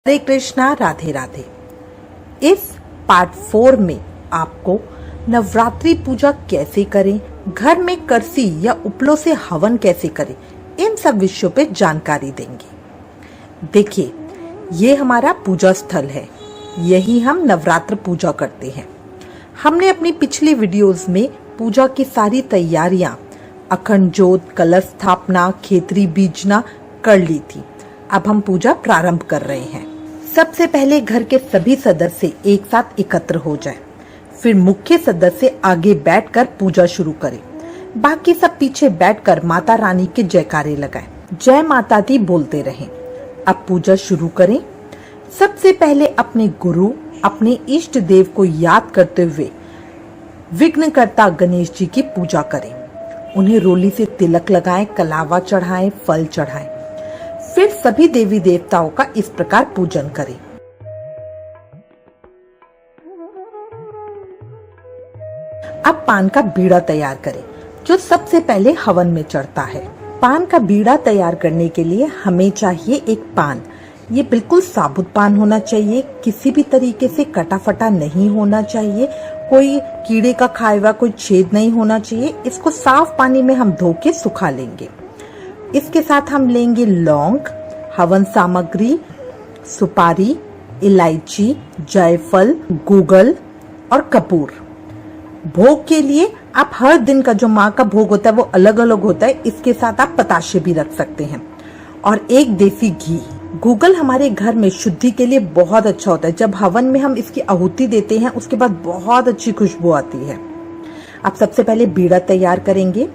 हरे कृष्णा, राधे राधे। इस पार्ट 4 में आपको नवरात्रि पूजा कैसे करें, घर में करसी या उपलों से हवन कैसे करें, इन सब विषयों पे जानकारी देंगे। देखिए, ये हमारा पूजा स्थल है, यही हम नवरात्र पूजा करते हैं। हमने अपनी पिछली वीडियोस में पूजा की सारी तैयारियां, अखंड ज्योत, कलश स्थापना, खेतरी बीजना कर ली थी। अब हम पूजा प्रारंभ कर रहे हैं। सबसे पहले घर के सभी सदस्य एक साथ एकत्र हो जाएं। फिर मुख्य सदस्य आगे बैठकर पूजा शुरू करें। बाकी सब पीछे बैठकर माता रानी के जयकारे लगाएं। जय माता दी बोलते रहें। अब पूजा शुरू करें। सबसे पहले अपने गुरु, अपने इष्ट देव को याद करते हुए विघ्नकर्ता गणेश जी की पूजा करें। उन्हें रोली से तिलक लगाएं, कलावा चढ़ाएं, फल चढ़ाएं। फिर सभी देवी देवताओं का इस प्रकार पूजन करें। अब पान का बीड़ा तैयार करें, जो सबसे पहले हवन में चढ़ता है। पान का बीड़ा तैयार करने के लिए हमें चाहिए एक पान। ये बिल्कुल साबुत पान होना चाहिए, किसी भी तरीके से कटा फटा नहीं होना चाहिए, कोई कीड़े का खाया हुआ कोई छेद नहीं होना चाहिए। इसको साफ पानी में हम धो के सुखा लेंगे। इसके साथ हम लेंगे लौंग, हवन सामग्री, सुपारी, इलायची, जायफल, गूगल और कपूर। भोग के लिए आप हर दिन का जो माँ का भोग होता है वो अलग अलग होता है। इसके साथ आप पताशे भी रख सकते हैं और एक देसी घी। गूगल हमारे घर में शुद्धि के लिए बहुत अच्छा होता है। जब हवन में हम इसकी आहुति देते हैं उसके बाद बहुत अच्छी खुशबू आती है। अब सबसे पहले बीड़ा तैयार करेंगे।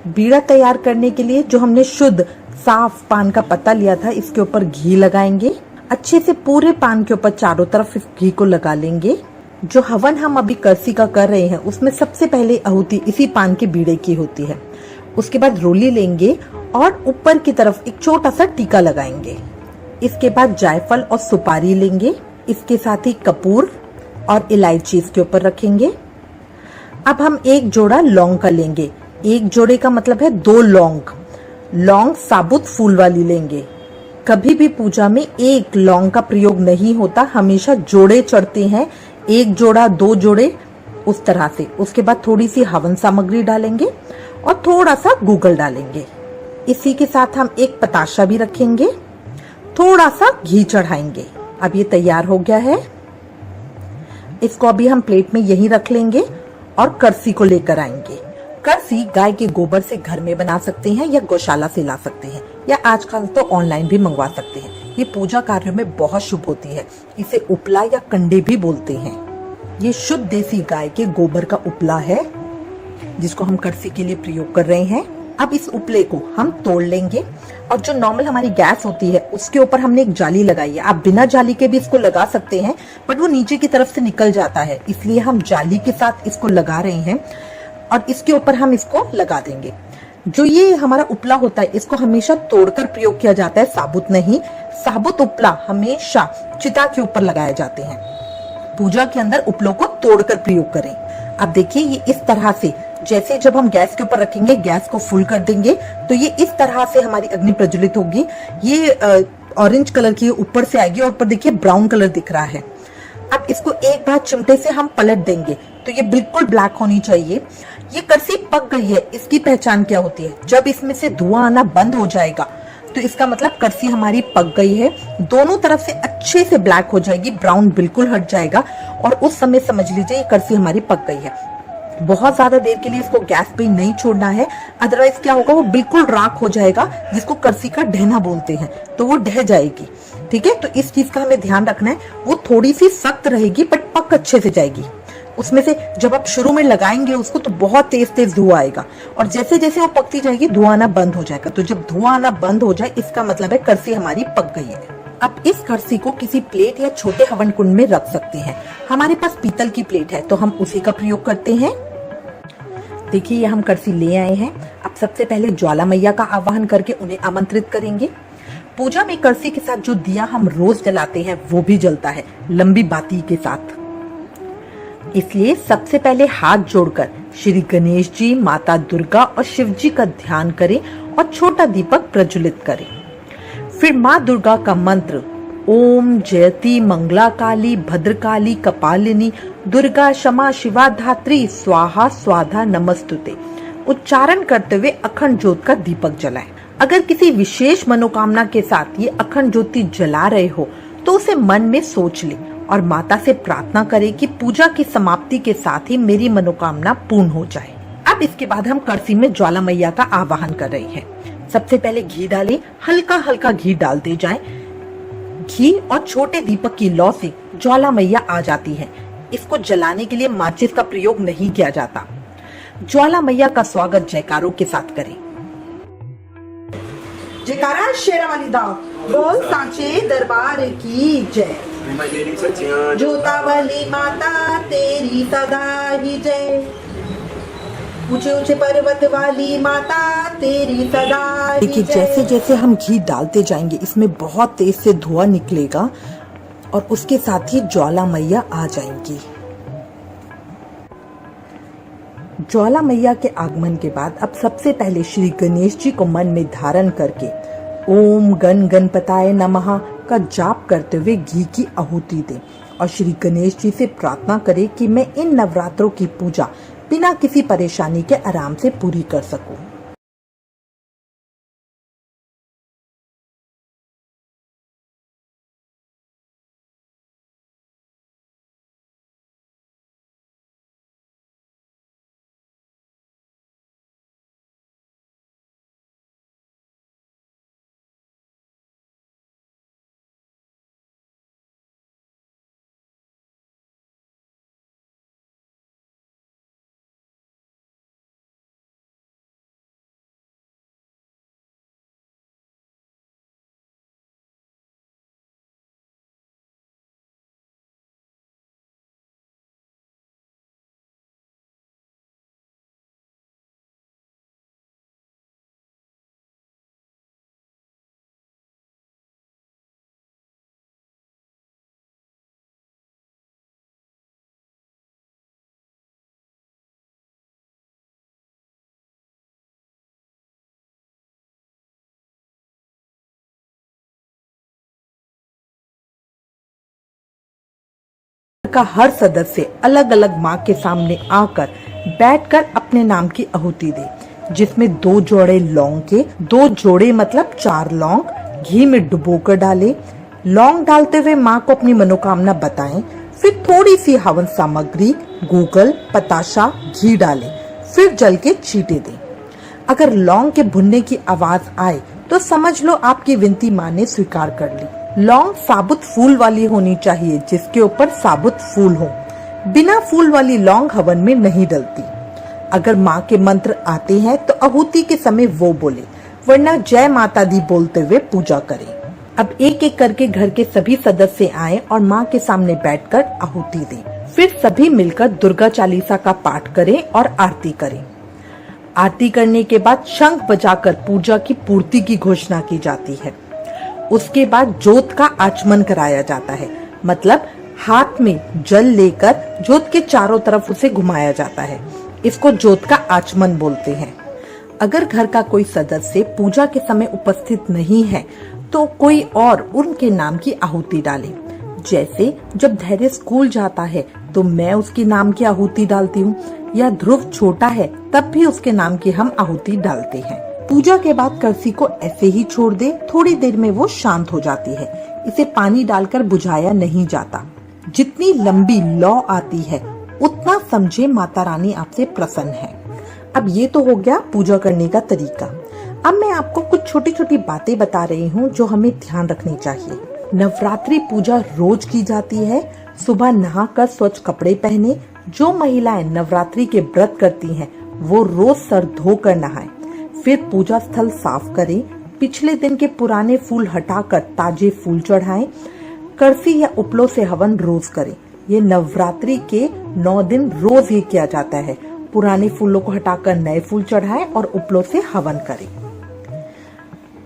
बीड़ा तैयार करने के लिए जो हमने शुद्ध साफ पान का पत्ता लिया था, इसके ऊपर घी लगाएंगे। अच्छे से पूरे पान के ऊपर चारों तरफ इस घी को लगा लेंगे। जो हवन हम अभी करसी का कर रहे हैं उसमें सबसे पहले आहुति इसी पान के बीड़े की होती है। उसके बाद रोली लेंगे और ऊपर की तरफ एक छोटा सा टीका लगाएंगे। इसके बाद जायफल और सुपारी लेंगे। इसके साथ ही कपूर और इलायची इसके ऊपर रखेंगे। अब हम एक जोड़ा लौंग का लेंगे। एक जोड़े का मतलब है 2 लौंग। लौंग साबुत फूल वाली लेंगे। कभी भी पूजा में एक लौंग का प्रयोग नहीं होता, हमेशा जोड़े चढ़ते हैं, 1 जोड़ा 2 जोड़े उस तरह से। उसके बाद थोड़ी सी हवन सामग्री डालेंगे और थोड़ा सा गूगल डालेंगे। इसी के साथ हम एक पताशा भी रखेंगे, थोड़ा सा घी चढ़ाएंगे। अब ये तैयार हो गया है। इसको अभी हम प्लेट में यहीं रख लेंगे और करसी को लेकर आएंगे। करसी गाय के गोबर से घर में बना सकते हैं या गौशाला से ला सकते हैं, या आजकल तो ऑनलाइन भी मंगवा सकते हैं। ये पूजा कार्यों में बहुत शुभ होती है। इसे उपला या कंडे भी बोलते हैं। ये शुद्ध देसी गाय के गोबर का उपला है जिसको हम करसी के लिए प्रयोग कर रहे हैं। अब इस उपले को हम तोड़ लेंगे और जो नॉर्मल हमारी गैस होती है उसके ऊपर हमने एक जाली लगाई है। आप बिना जाली के भी इसको लगा सकते हैं, बट वो नीचे की तरफ से निकल जाता है, इसलिए हम जाली के साथ इसको लगा रहे हैं और इसके ऊपर हम इसको लगा देंगे। जो ये हमारा उपला होता है इसको हमेशा तोड़कर प्रयोग किया जाता है, साबुत नहीं। साबुत उपला हमेशा चिता के ऊपर लगाए जाते हैं। पूजा के अंदर उपलों को तोड़कर प्रयोग करें। अब देखिए, ये इस तरह से, जैसे जब हम गैस के ऊपर रखेंगे, गैस को फुल कर देंगे तो ये इस तरह से हमारी अग्नि प्रज्वलित होगी। ये ऑरेंज कलर की ऊपर से आएगी और ऊपर देखिए ब्राउन कलर दिख रहा है। अब इसको एक बार चिमटे से हम पलट देंगे तो ये बिल्कुल ब्लैक होनी चाहिए। ये करसी पक गई है। इसकी पहचान क्या होती है? जब इसमें से धुआं आना बंद हो जाएगा तो इसका मतलब करसी हमारी पक गई है। दोनों तरफ से अच्छे से ब्लैक हो जाएगी, ब्राउन बिल्कुल हट जाएगा और उस समय समझ लीजिए ये करसी हमारी पक गई है। बहुत ज्यादा देर के लिए इसको गैस पे नहीं छोड़ना है, अदरवाइज क्या होगा, वो बिल्कुल राख हो जाएगा, जिसको करसी का ढहना बोलते हैं, तो वो ढह जाएगी। ठीक है, तो इस चीज का हमें ध्यान रखना है। वो थोड़ी सी सख्त रहेगी बट पक अच्छे से जाएगी। उसमें से जब आप शुरू में लगाएंगे उसको तो बहुत तेज तेज धुआं आएगा और जैसे जैसे वो पकती जाएगी धुआं आना बंद हो जाएगा। तो जब धुआं आना बंद हो जाए इसका मतलब है करसी हमारी पक गई है। अब इस करसी को किसी प्लेट या छोटे हवन कुंड में रख सकते हैं। हमारे पास पीतल की प्लेट है तो हम उसी का प्रयोग करते हैं। देखिए, ये हम करसी ले आए हैं। अब सबसे पहले ज्वाला मैया का आवाहन करके उन्हें आमंत्रित करेंगे। पूजा में करसी के साथ जो दिया हम रोज जलाते हैं वो भी जलता है, लंबी बाती के साथ। इसलिए सबसे पहले हाथ जोड़कर श्री गणेश जी, माता दुर्गा और शिव जी का ध्यान करें और छोटा दीपक प्रज्वलित करें। फिर माँ दुर्गा का मंत्र ओम जयति मंगला काली भद्रकाली कपालिनी दुर्गा क्षमा शिवा धात्री स्वाहा स्वाधा नमस्तुते उच्चारण करते हुए अखंड ज्योत का दीपक जलाएं। अगर किसी विशेष मनोकामना के साथ ये अखंड ज्योति जला रहे हो तो उसे मन में सोच ले और माता से प्रार्थना करें कि पूजा की समाप्ति के साथ ही मेरी मनोकामना पूर्ण हो जाए। अब इसके बाद हम कलसी में ज्वाला मैया का आवाहन कर रहे हैं। सबसे पहले घी डालें, हल्का हल्का घी डालते जाएं। घी और छोटे दीपक की लौ से ज्वाला मैया आ जाती है। इसको जलाने के लिए माचिस का प्रयोग नहीं किया जाता। ज्वाला मैया का स्वागत जयकारों के साथ करें। जयकारा शेरा वाली दाव, बोल सांचे दरबार की जय। जोतावाली माता तेरी सदा ही जय। ऊंचे ऊंचे पर्वत वाली माता तेरी सदा। देखिए जैसे जैसे हम घी डालते जाएंगे इसमें बहुत तेज से धुआं निकलेगा और उसके साथ ही ज्वाला मैया आ जाएंगी। ज्वाला मैया के आगमन के बाद अब सबसे पहले श्री गणेश जी को मन में धारण करके ओम गण गणपताय नमः का जाप करते हुए घी की आहुति दें और श्री गणेश जी से प्रार्थना करें कि मैं इन नवरात्रों की पूजा बिना किसी परेशानी के आराम से पूरी कर सकूं। का हर सदस्य अलग अलग माँ के सामने आकर बैठकर अपने नाम की आहुति दे, जिसमें 2 जोड़े लौंग के, 2 जोड़े मतलब 4 लौंग घी में डुबोकर डाले। लौंग डालते हुए माँ को अपनी मनोकामना बताएं। फिर थोड़ी सी हवन सामग्री गूगल पताशा घी डालें, फिर जल के छींटे दें। अगर लौंग के भुनने की आवाज आए तो समझ लो आपकी विनती माँ ने स्वीकार कर ली। लौंग साबुत फूल वाली होनी चाहिए, जिसके ऊपर साबुत फूल हो। बिना फूल वाली लौंग हवन में नहीं डलती। अगर माँ के मंत्र आते हैं तो आहुति के समय वो बोले, वरना जय माता दी बोलते हुए पूजा करें। अब एक एक करके घर के सभी सदस्य आए और माँ के सामने बैठकर आहुति दें। फिर सभी मिलकर दुर्गा चालीसा का पाठ करें और आरती करें। आरती करने के बाद शंख बजाकर पूजा की पूर्ति की घोषणा की जाती है। उसके बाद जोत का आचमन कराया जाता है, मतलब हाथ में जल लेकर जोत के चारों तरफ उसे घुमाया जाता है। इसको जोत का आचमन बोलते हैं। अगर घर का कोई सदस्य पूजा के समय उपस्थित नहीं है तो कोई और उनके नाम की आहुति डाले। जैसे जब धैर्य स्कूल जाता है तो मैं उसके नाम की आहुति डालती हूँ, या ध्रुव छोटा है तब भी उसके नाम की हम आहुति डालते हैं। पूजा के बाद कलसी को ऐसे ही छोड़ दे, थोड़ी देर में वो शांत हो जाती है। इसे पानी डालकर बुझाया नहीं जाता। जितनी लंबी लौ आती है उतना समझे माता रानी आपसे प्रसन्न है। अब ये तो हो गया पूजा करने का तरीका। अब मैं आपको कुछ छोटी छोटी बातें बता रही हूँ जो हमें ध्यान रखनी चाहिए। नवरात्रि पूजा रोज की जाती है। सुबह नहाकर स्वच्छ कपड़े पहने। जो महिलाएं नवरात्रि के व्रत करती हैं वो रोज सर धोकर नहाएं। फिर पूजा स्थल साफ करें। पिछले दिन के पुराने फूल हटाकर ताजे फूल चढ़ाएं। करसी या उपलों से हवन रोज करें। ये नवरात्रि के 9 दिन रोज ये किया जाता है। पुराने फूलों को हटाकर नए फूल चढ़ाएं और उपलों से हवन करें।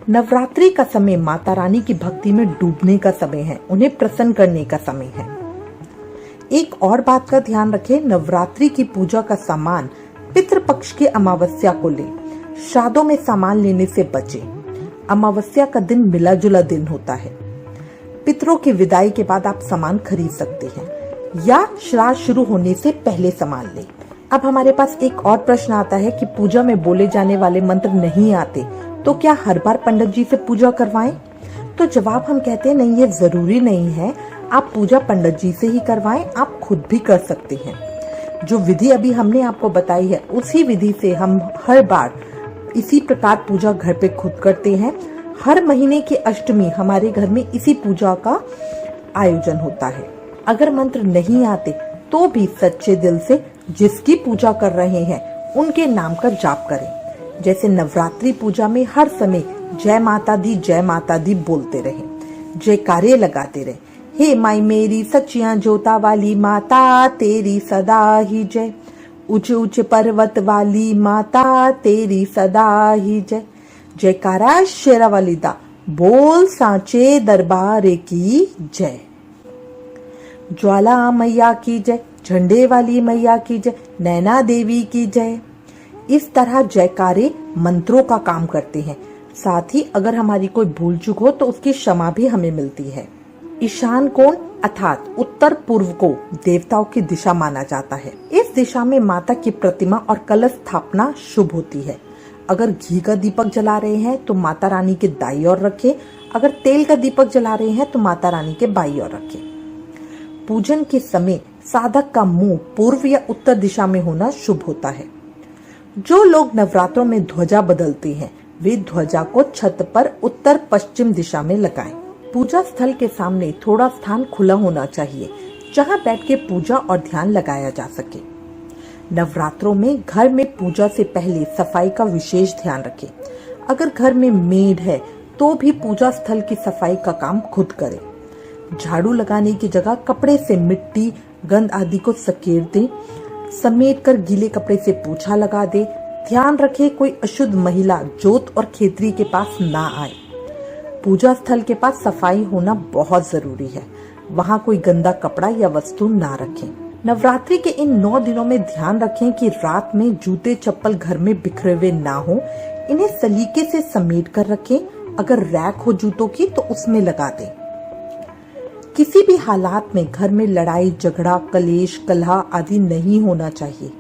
नवरात्रि का समय माता रानी की भक्ति में डूबने का समय है, उन्हें प्रसन्न करने का समय है। एक और बात का ध्यान रखें, नवरात्रि की पूजा का सामान पितृपक्ष की अमावस्या को ले। श्राद्धों में सामान लेने से बचे। अमावस्या का दिन मिला जुला दिन होता है। पितरों की विदाई के बाद आप सामान खरीद सकते हैं या श्राद्ध शुरू होने से पहले सामान लें। अब हमारे पास एक और प्रश्न आता है कि पूजा में बोले जाने वाले मंत्र नहीं आते तो क्या हर बार पंडित जी से पूजा करवाएं? तो जवाब हम कहते हैं नहीं, ये जरूरी नहीं है। आप पूजा पंडित जी से ही करवाएं, आप खुद भी कर सकते हैं। जो विधि अभी हमने आपको बताई है उसी विधि से हम हर बार इसी प्रकार पूजा घर पे खुद करते हैं। हर महीने की अष्टमी हमारे घर में इसी पूजा का आयोजन होता है। अगर मंत्र नहीं आते तो भी सच्चे दिल से जिसकी पूजा कर रहे हैं उनके नाम का जाप करें। जैसे नवरात्रि पूजा में हर समय जय माता दी बोलते रहे, जयकारे लगाते रहे। हे माई मेरी सच्चियां जोता वाली माता तेरी सदा ही जय, ऊंचे ऊंचे पर्वत वाली माता तेरी सदा ही जय। जयकारा शेरा वाली दा बोल सांचे दरबार की जय। ज्वाला मैया की जय, झंडे वाली मैया की जय, नैना देवी की जय। इस तरह जयकारे मंत्रों का काम करते हैं। साथ ही अगर हमारी कोई भूल चूक हो तो उसकी क्षमा भी हमें मिलती है। ईशान कोण अर्थात उत्तर पूर्व को देवताओं की दिशा माना जाता है। इस दिशा में माता की प्रतिमा और कलश स्थापना शुभ होती है। अगर घी का दीपक जला रहे हैं तो माता रानी के दाईं ओर रखें, अगर तेल का दीपक जला रहे हैं तो माता रानी के बाईं ओर रखें। पूजन के समय साधक का मुंह पूर्व या उत्तर दिशा में होना शुभ होता है। जो लोग नवरात्रों में ध्वजा बदलते हैं वे ध्वजा को छत पर उत्तर पश्चिम दिशा में लगाएं। पूजा स्थल के सामने थोड़ा स्थान खुला होना चाहिए जहां बैठ के पूजा और ध्यान लगाया जा सके। नवरात्रों में घर में पूजा से पहले सफाई का विशेष ध्यान रखें। अगर घर में मेड है तो भी पूजा स्थल की सफाई का काम खुद करें। झाड़ू लगाने की जगह कपड़े से मिट्टी गंद आदि को सकेर दें। समेट कर गीले कपड़े से पोछा लगा दे। ध्यान रखें कोई अशुद्ध महिला जोत और खेतरी के पास ना आए। पूजा स्थल के पास सफाई होना बहुत जरूरी है। वहाँ कोई गंदा कपड़ा या वस्तु ना रखें। नवरात्रि के इन 9 दिनों में ध्यान रखें कि रात में जूते चप्पल घर में बिखरे हुए ना हो। इन्हें सलीके से समेट कर रखें। अगर रैक हो जूतों की तो उसमें लगा दें। किसी भी हालात में घर में लड़ाई झगड़ा कलेश कलह आदि नहीं होना चाहिए।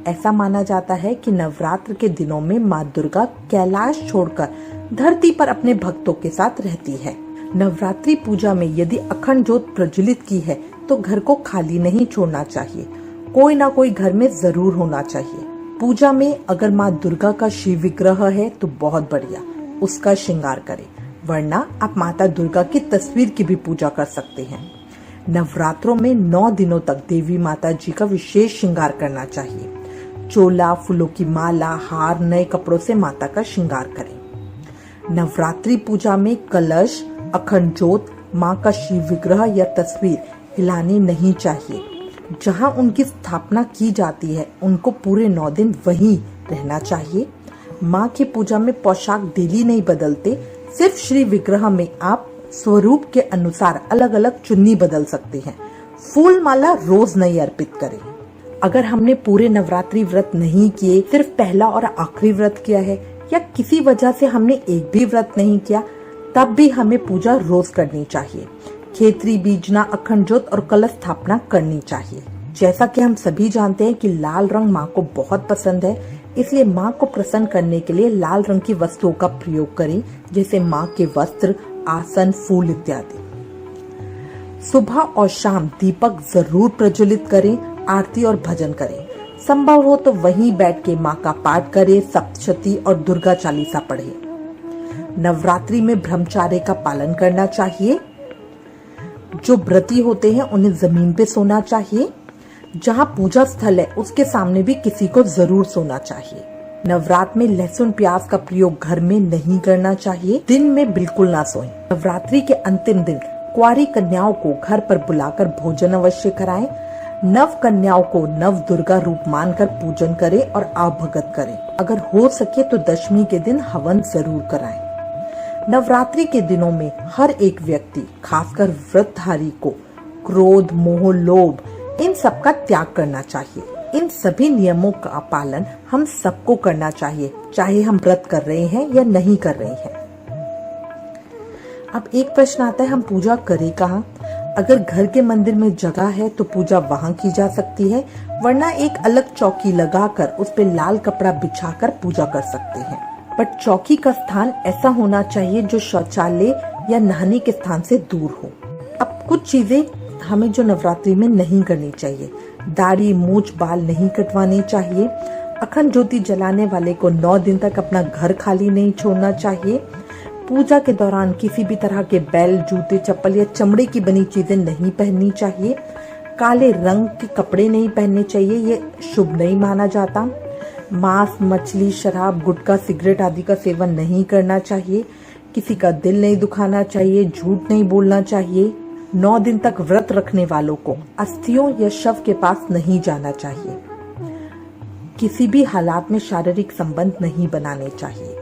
ऐसा माना जाता है कि नवरात्र के दिनों में माँ दुर्गा कैलाश छोड़कर धरती पर अपने भक्तों के साथ रहती है। नवरात्रि पूजा में यदि अखंड ज्योत प्रज्वलित की है तो घर को खाली नहीं छोड़ना चाहिए। कोई ना कोई घर में जरूर होना चाहिए। पूजा में अगर माँ दुर्गा का शिव विग्रह है तो बहुत बढ़िया, उसका श्रृंगार करें, वरना आप माता दुर्गा की तस्वीर की भी पूजा कर सकते हैं। नवरात्रों में 9 दिनों तक देवी माता जी का विशेष श्रृंगार करना चाहिए। चोला, फूलों की माला, हार, नए कपड़ों से माता का श्रृंगार करें। नवरात्रि पूजा में कलश, अखंड ज्योत, माँ का शिव विग्रह या तस्वीर हिलानी नहीं चाहिए। जहाँ उनकी स्थापना की जाती है उनको पूरे 9 दिन वहीं रहना चाहिए। माँ की पूजा में पोशाक डेली नहीं बदलते, सिर्फ श्री विग्रह में आप स्वरूप के अनुसार अलग अलग चुन्नी बदल सकते हैं। फूल माला रोज नहीं अर्पित करें। अगर हमने पूरे नवरात्रि व्रत नहीं किए, सिर्फ पहला और आखिरी व्रत किया है या किसी वजह से हमने एक भी व्रत नहीं किया, तब भी हमें पूजा रोज करनी चाहिए। खेतरी बीजना, अखंड ज्योत और कलश स्थापना करनी चाहिए। जैसा कि हम सभी जानते हैं कि लाल रंग माँ को बहुत पसंद है, इसलिए माँ को प्रसन्न करने के लिए लाल रंग की वस्तुओं का प्रयोग करें, जैसे माँ के वस्त्र, आसन, फूल इत्यादि। सुबह और शाम दीपक जरूर प्रज्वलित करें, आरती और भजन करें। संभव हो तो वहीं बैठ के माँ का पाठ करें, सप्तशती और दुर्गा चालीसा पढ़े। नवरात्रि में ब्रह्मचर्य का पालन करना चाहिए। जो व्रती होते हैं उन्हें जमीन पे सोना चाहिए। जहाँ पूजा स्थल है उसके सामने भी किसी को जरूर सोना चाहिए। नवरात्र में लहसुन प्याज का प्रयोग घर में नहीं करना चाहिए। दिन में बिल्कुल ना सोएं। नवरात्रि के अंतिम दिन कुंवारी कन्याओं को घर पर बुलाकर भोजन अवश्य कराएं। नव कन्याओं को नव दुर्गा रूप मानकर पूजन करें और आवभगत करें। अगर हो सके तो दशमी के दिन हवन जरूर कराएं। नवरात्रि के दिनों में हर एक व्यक्ति, खासकर व्रतधारी को क्रोध, मोह, लोभ इन सब का त्याग करना चाहिए। इन सभी नियमों का पालन हम सबको करना चाहिए, चाहे हम व्रत कर रहे हैं या नहीं कर रहे हैं। अब एक प्रश्न आता है, हम पूजा करें कहाँ? अगर घर के मंदिर में जगह है तो पूजा वहाँ की जा सकती है, वरना एक अलग चौकी लगाकर उस पे लाल कपड़ा बिछाकर पूजा कर सकते हैं। बट चौकी का स्थान ऐसा होना चाहिए जो शौचालय या नहाने के स्थान से दूर हो। अब कुछ चीजें हमें जो नवरात्रि में नहीं करनी चाहिए। दाढ़ी मूछ बाल नहीं कटवाने चाहिए। अखंड ज्योति जलाने वाले को 9 दिन तक अपना घर खाली नहीं छोड़ना चाहिए। पूजा के दौरान किसी भी तरह के बैल, जूते, चप्पल या चमड़े की बनी चीजें नहीं पहननी चाहिए। काले रंग के कपड़े नहीं पहनने चाहिए, ये शुभ नहीं माना जाता। मांस, मछली, शराब, गुटखा, सिगरेट आदि का सेवन नहीं करना चाहिए। किसी का दिल नहीं दुखाना चाहिए। झूठ नहीं बोलना चाहिए। 9 दिन तक व्रत रखने वालों को अस्थियों या शव के पास नहीं जाना चाहिए। किसी भी हालात में शारीरिक संबंध नहीं बनाने चाहिए।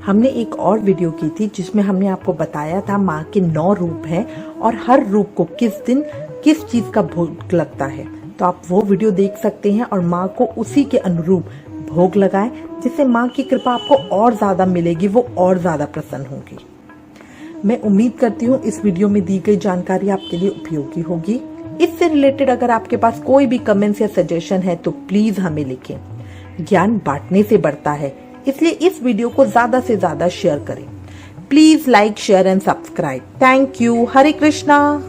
हमने एक और वीडियो की थी जिसमें हमने आपको बताया था माँ के 9 रूप हैं और हर रूप को किस दिन किस चीज का भोग लगता है। तो आप वो वीडियो देख सकते हैं और माँ को उसी के अनुरूप भोग लगाएं, जिससे माँ की कृपा आपको और ज्यादा मिलेगी, वो और ज्यादा प्रसन्न होगी। मैं उम्मीद करती हूँ इस वीडियो में दी गई जानकारी आपके लिए उपयोगी होगी। इससे रिलेटेड अगर आपके पास कोई भी कमेंट्स या सजेशन है तो प्लीज हमें लिखें। ज्ञान बांटने से बढ़ता है, इसलिए इस वीडियो को ज्यादा से ज्यादा शेयर करें। Please like, share and subscribe. Thank you. Hare Krishna.